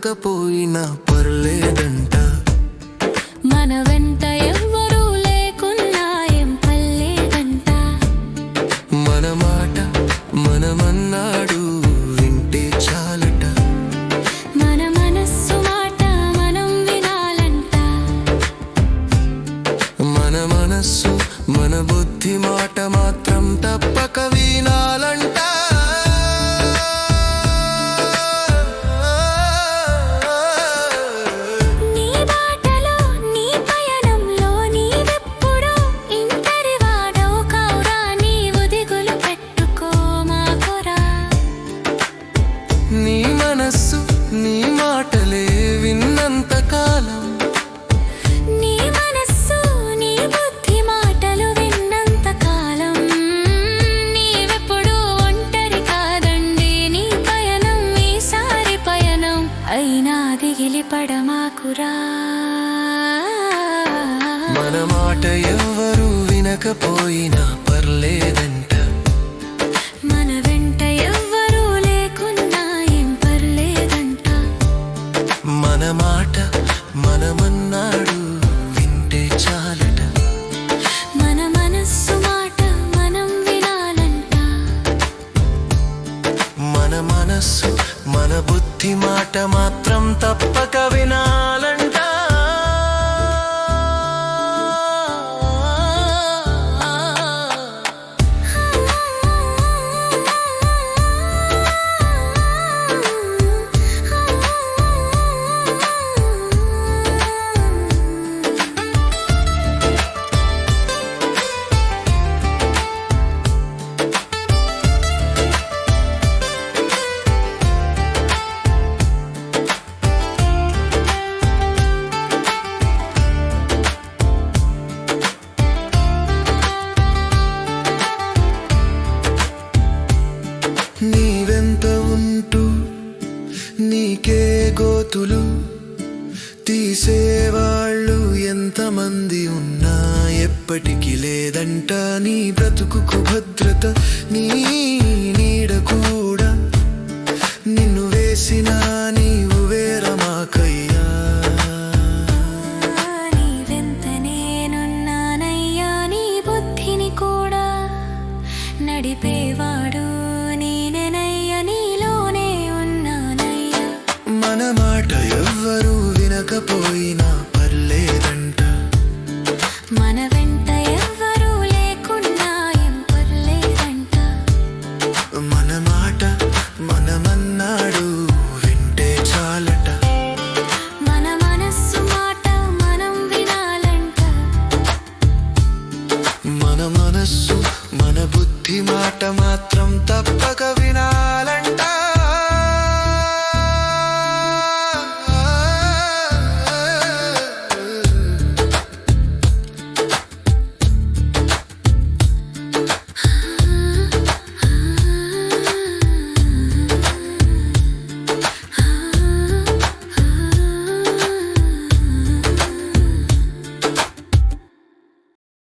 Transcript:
వినకపోయినా పర్లేదంట. మన వెంట ఎవ్వరూ లేకున్నా ఏం పర్లేదంట. మన మాట మనమన్నాడు వింటే చాలట. మన మనస్సు మాట మనం వినాలంట. మన మనస్సు మన బుద్ధి మాట మాత్రం తప్పక వినాలంట. నీ బాటలో నీ పయనంలో నీవెప్పుడూ ఇంటరి వాడవు కావురా. నీవు దిగులు పెట్టుకో మాకురా. నీ మనస్సు నీ మాటలే విన్నంత కాలం, నీ మనస్సు నీ బుద్ధి మాటలు విన్నంత కాలం నీవెప్పుడు ఒంటరి కాదండి. నీ పయనం ఈసారి పయనం అయినా దిగిలి పడమాకురా. మన మాట ఎవ్వరూ వినకపోయినా పర్లేదంట. మన వెంట ఎవ్వరూ లేకున్నా ఏం పర్లేదంట. మన మాట మనమన్నాడు వింటే చాలట. మన మనస్సు మాట మనం వినాలంట. మన మనస్సు మన బుద్ధి మాట మాత్రం తప్పక వినాలంట. నీవెంత ఉంటూ నీకే గోతులు తీసేవాళ్ళు ఎంతమంది ఉన్నా ఎప్పటికీ లేదంట. నీ బ్రతుకుకు భద్రత నీ నీడ కూడా. నిన్ను వేసిన నీవు వేరమాకయ్యా. నీవెంత నేనున్నానయ్యా. నీ బుద్ధిని కూడా నడిపేవాడు నేనయ్యా. నీలోనే ఉన్నానయ్యా. మన మాట ఎవ్వరూ వినకపోయినా పర్లేదంట. మన వెంట ఎవ్వరూ లేకున్నా ఏం పర్లేదంట. మన మాట మనమన్నాడు వింటే చాలట. మన మనస్సు మాట మనం వినాలంట. మన మనస్సు మన బుద్ధి మాట మాత్రం తప్పక